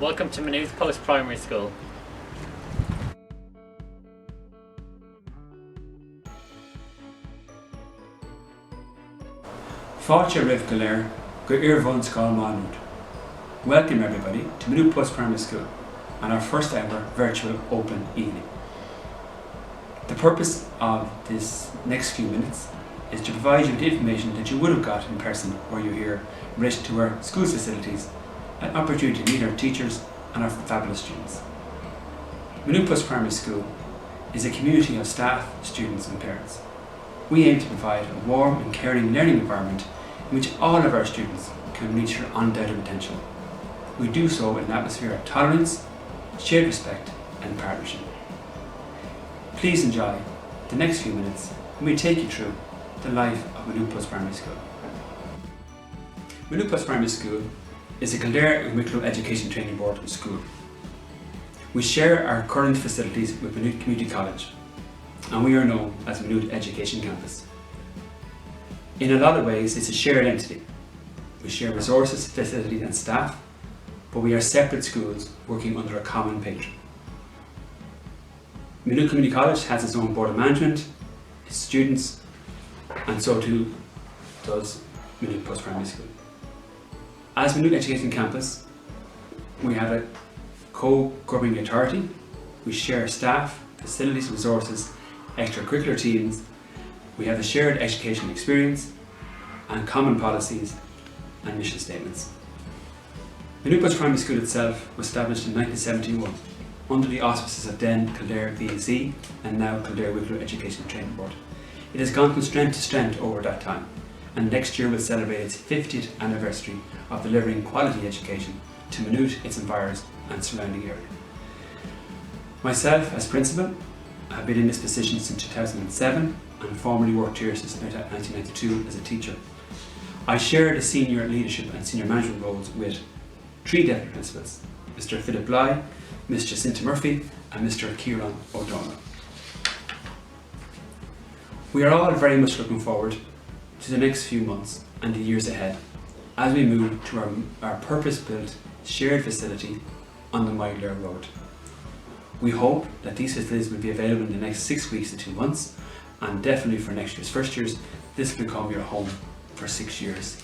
Welcome to Maynooth Post Primary School. Fáilte Riv Galer, go Irvon School Maynooth. Welcome everybody to Maynooth Post Primary School and our first ever virtual open evening. The purpose of this next few minutes is to provide you with the information that you would have got in person were you here in relation to our school's facilities, an opportunity to meet our teachers and our fabulous students. Maynooth Post Primary School is a community of staff, students and parents. We aim to provide a warm and caring learning environment in which all of our students can reach their undoubted potential. We do so in an atmosphere of tolerance, shared respect and partnership. Please enjoy the next few minutes and we take you through the life of Maynooth Post Primary School. Maynooth Post Primary School is a Kildare and Wicklow Education Training Board school. We share our current facilities with Maynooth Community College and we are known as Maynooth Education Campus. In a lot of ways it's a shared entity. We share resources, facilities and staff, but we are separate schools working under a common patron. Maynooth Community College has its own board of management, its students, and so too does Maynooth Post Primary School. As Maynooth Education Campus, we have a co-governing authority. We share staff, facilities, resources, extracurricular teams. We have a shared educational experience and common policies and mission statements. Maynooth Post Primary School itself was established in 1971 under the auspices of then Kildare VEC and now Kildare Wicklow Education Training Board. It has gone from strength to strength over that time, and next year will celebrate its 50th anniversary of delivering quality education to Maynooth, its environs and surrounding area. Myself as principal have been in this position since 2007 and formerly worked here since 1992 as a teacher. I share the senior leadership and senior management roles with three deputy principals, Mr. Philip Bly, Ms. Jacinta Murphy and Mr. Kieran O'Donnell. We are all very much looking forward to the next few months and the years ahead as we move to our purpose-built shared facility on the Mylare Road. We hope that these facilities will be available in the next 6 weeks to 2 months, and definitely for next year's first years, this will become your home for 6 years.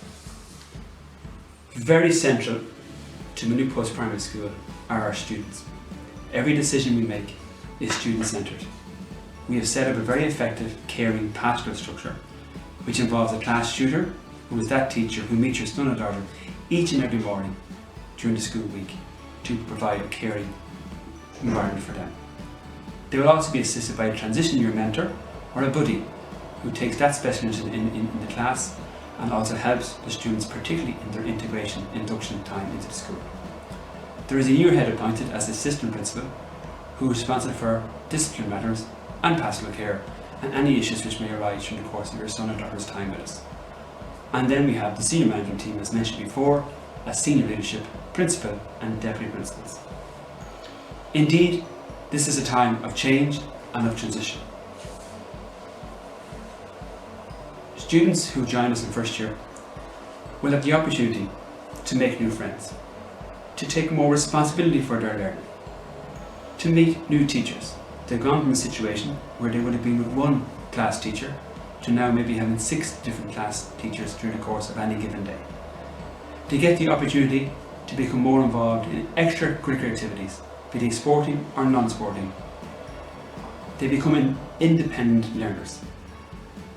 Very central to Maynooth Post Primary School are our students. Every decision we make is student-centred. We have set up a very effective, caring pastoral structure which involves a class tutor who is that teacher who meets your son or daughter each and every morning during the school week to provide a caring environment for them. They will also be assisted by a transition year mentor or a buddy who takes that special interest in the class and also helps the students particularly in their integration, induction time into the school. There is a year head appointed as assistant principal who is responsible for discipline matters and pastoral care and any issues which may arise during the course of your son or daughter's time with us. And then we have the senior management team as mentioned before, as senior leadership, principal and deputy principals. Indeed, this is a time of change and of transition. Students who join us in first year will have the opportunity to make new friends, to take more responsibility for their learning, to meet new teachers. They've gone from a situation where they would have been with one class teacher to now maybe having 6 different class teachers during the course of any given day. They get the opportunity to become more involved in extracurricular activities, be they sporting or non-sporting. They become independent learners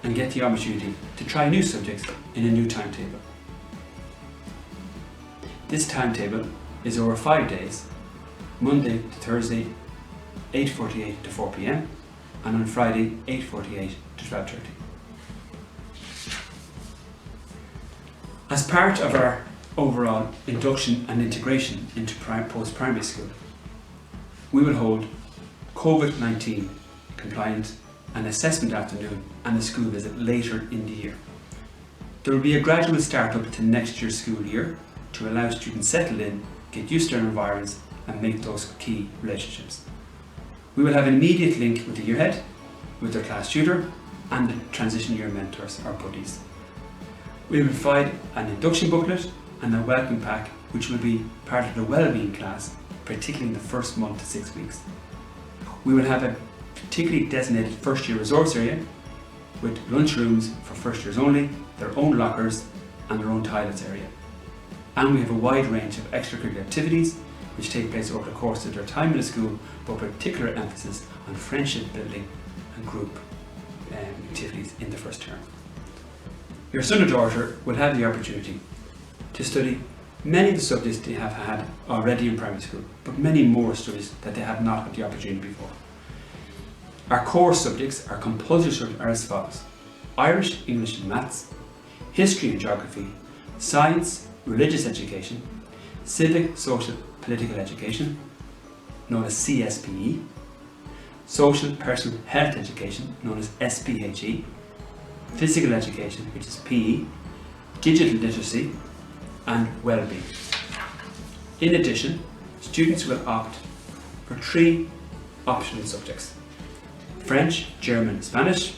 and get the opportunity to try new subjects in a new timetable. This timetable is over 5 days, Monday to Thursday 8:48 to 4 p.m. and on Friday 8:48 to 12:30. As part of our overall induction and integration into post-primary school, we will hold COVID-19 compliant an assessment afternoon and a school visit later in the year. There will be a gradual start up to next year's school year to allow students settle in, get used to their environments and make those key relationships. We will have an immediate link with the year head, with their class tutor and the transition year mentors or buddies. We will provide an induction booklet and a welcome pack which will be part of the wellbeing class, particularly in the first month to 6 weeks. We will have a particularly designated first year resource area with lunch rooms for first years only, their own lockers and their own toilets area. And we have a wide range of extracurricular activities which take place over the course of their time in the school, but particular emphasis on friendship building and group activities in the first term. Your son or daughter will have the opportunity to study many of the subjects they have had already in primary school, but many more studies that they have not had the opportunity before. Our core subjects, our compulsory subjects, are as follows: Irish, English and Maths, History and Geography, Science, Religious Education, Civic, Social, Political Education, known as CSPE, Social, Personal Health Education, known as SPHE, Physical Education, which is PE, Digital Literacy, and Wellbeing. In addition, students will opt for 3 optional subjects: French, German, Spanish,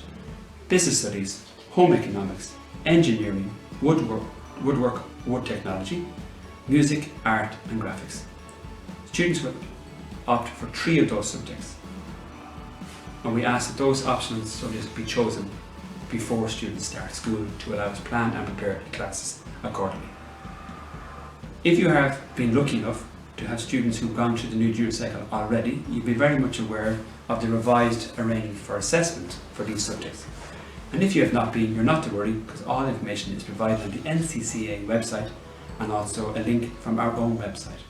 Business Studies, Home Economics, Engineering, Woodwork, Wood Technology, Music, Art and Graphics. Students will opt for 3 of those subjects, and we ask that those optional subjects be chosen before students start school to allow us to plan and prepare the classes accordingly. If you have been lucky enough to have students who've gone through the new junior cycle already, you'll be very much aware of the revised arrangement for assessment for these subjects. And if you have not been, you're not to worry, because all information is provided on the NCCA website and also a link from our own website.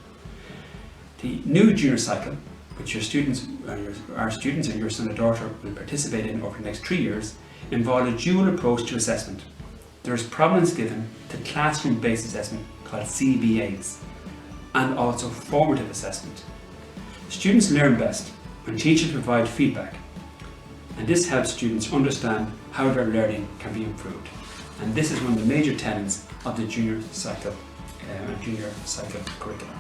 The new junior cycle, which your students and your son or daughter will participate in over the next 3 years, involve a dual approach to assessment. There is prominence given to classroom-based assessment called CBAs, and also formative assessment. Students learn best when teachers provide feedback, and this helps students understand how their learning can be improved. And this is one of the major tenets of the junior cycle curriculum.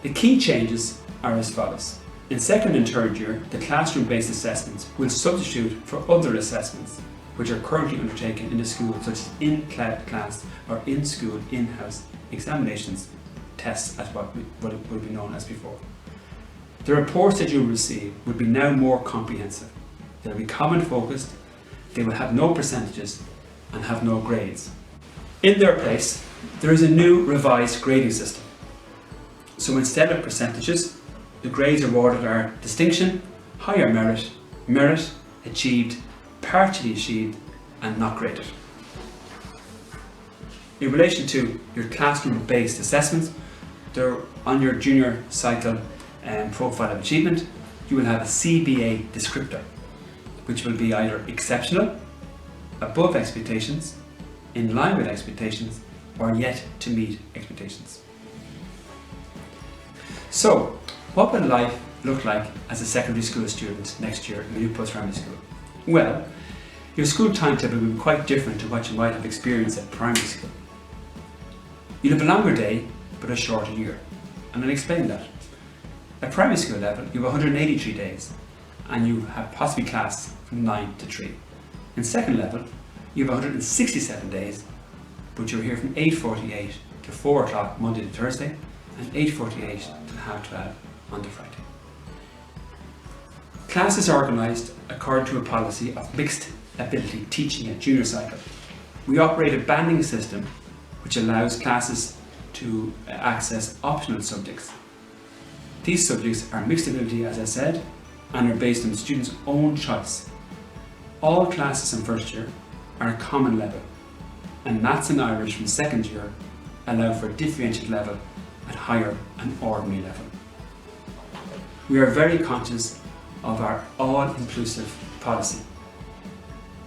The key changes are as follows. In second and third year, the classroom-based assessments will substitute for other assessments which are currently undertaken in the school, such as in-class or in-school in-house examinations, tests as what will be known as before. The reports that you will receive will be now more comprehensive. They'll be comment focused, they will have no percentages and have no grades. In their place, there is a new revised grading system. So instead of percentages, the grades awarded are distinction, higher merit, merit, achieved, partially achieved and not graded. In relation to your classroom-based assessments, they're on your junior cycle profile of achievement, you will have a CBA descriptor, which will be either exceptional, above expectations, in line with expectations, or yet to meet expectations. So, what will life look like as a secondary school student next year at Maynooth Post Primary School? Well, your school timetable will be quite different to what you might have experienced at primary school. You'll have a longer day, but a shorter year, and I'll explain that. At primary school level, you have 183 days, and you have possibly class from 9 to 3. In second level, you have 167 days, but you're here from 8:48 to 4 o'clock Monday to Thursday, and 8:48 to 12:30 on the Friday. Class is organised according to a policy of mixed ability teaching at junior cycle. We operate a banding system which allows classes to access optional subjects. These subjects are mixed ability, as I said, and are based on the student's own choice. All classes in first year are a common level, and Maths and Irish from second year allow for a differentiated level at higher and ordinary level. We are very conscious of our all-inclusive policy.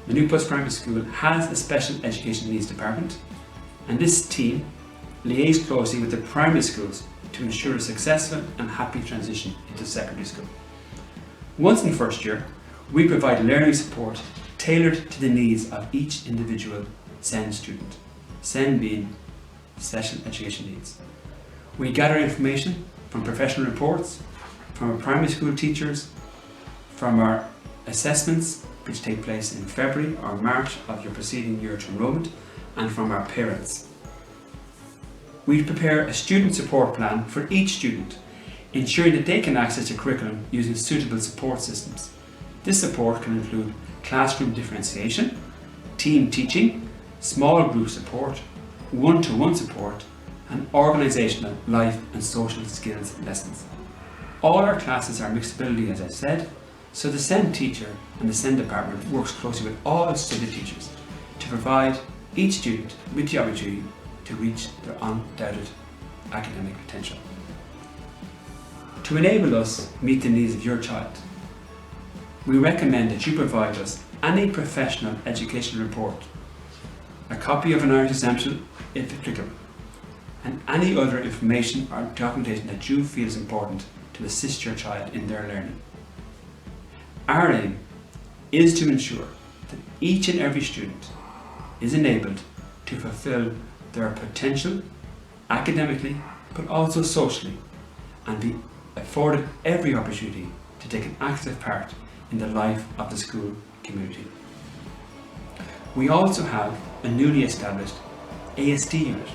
Maynooth Post Primary School has a special education needs department, and this team liaises closely with the primary schools to ensure a successful and happy transition into secondary school. Once in first year, we provide learning support tailored to the needs of each individual SEND student, SEND being special education needs. We gather information from professional reports, from our primary school teachers, from our assessments which take place in February or March of your preceding year to enrolment, and from our parents. We prepare a student support plan for each student, ensuring that they can access the curriculum using suitable support systems. This support can include classroom differentiation, team teaching, small group support, one-to-one support, and organisational life and social skills lessons. All our classes are mixed ability, as I said, so the SEND teacher and the SEND department works closely with all study teachers to provide each student with the opportunity to reach their undoubted academic potential. To enable us meet the needs of your child, we recommend that you provide us any professional education report, a copy of an Irish exemption if applicable, and any other information or documentation that you feel is important to assist your child in their learning. Our aim is to ensure that each and every student is enabled to fulfil their potential academically but also socially, and be afforded every opportunity to take an active part in the life of the school community. We also have a newly established ASD unit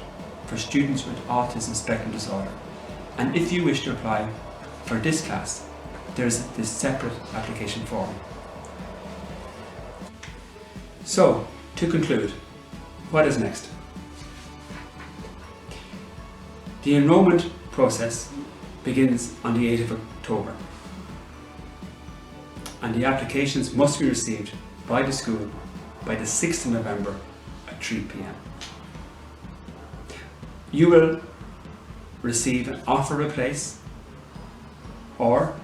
for students with autism spectrum disorder, and if you wish to apply for this class, there is this separate application form. So, to conclude, what is next? The enrolment process begins on the 8th of October, and the applications must be received by the school by the 6th of November at 3 p.m. You will receive an offer to replace or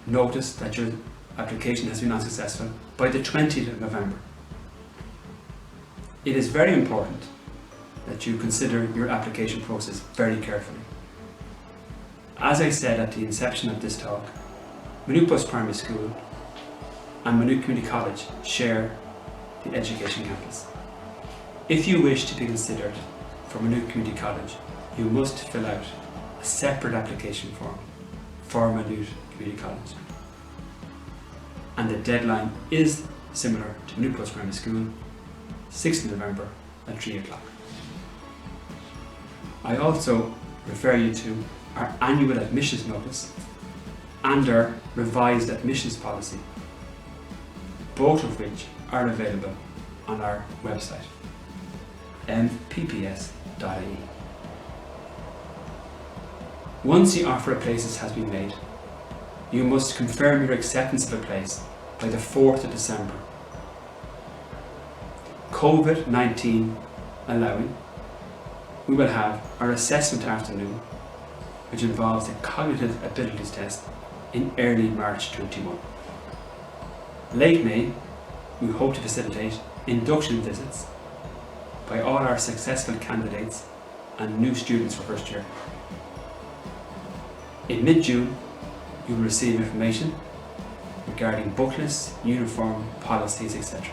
notice that your application has been unsuccessful by the 20th of November. It is very important that you consider your application process very carefully. As I said at the inception of this talk, Maynooth Post Primary School and Maynooth Community College share the education campus. If you wish to be considered for Maynooth Community College, you must fill out a separate application form for Maynooth Community College. And the deadline is similar to Maynooth Post Primary School, 6th of November at 3 o'clock. I also refer you to our annual admissions notice and our revised admissions policy, both of which are available on our website, mpps.ie. Once the offer of places has been made, you must confirm your acceptance of a place by the 4th of December. COVID-19 allowing, we will have our assessment afternoon, which involves a cognitive abilities test in early March 21. Late May, we hope to facilitate induction visits by all our successful candidates and new students for first year. In mid-June, you will receive information regarding booklets, uniform, policies, etc.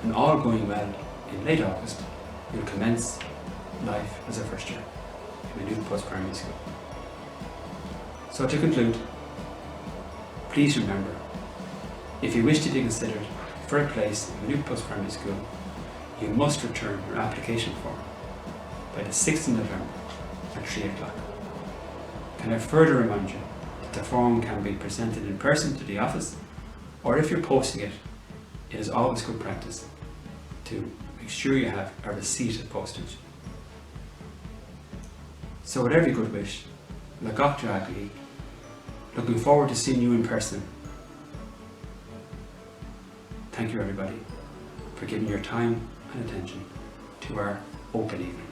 And all going well, in late August, you'll commence life as a first year in Maynooth Post Primary School. So to conclude, please remember, if you wish to be considered for a place in Maynooth Post Primary School, you must return your application form by the 6th of November at 3 o'clock. Can I further remind you that the form can be presented in person to the office, or if you're posting it, it is always good practice to make sure you have a receipt of postage. So with every good wish, looking forward to seeing you in person. Thank you everybody for giving your time and attention to our open evening.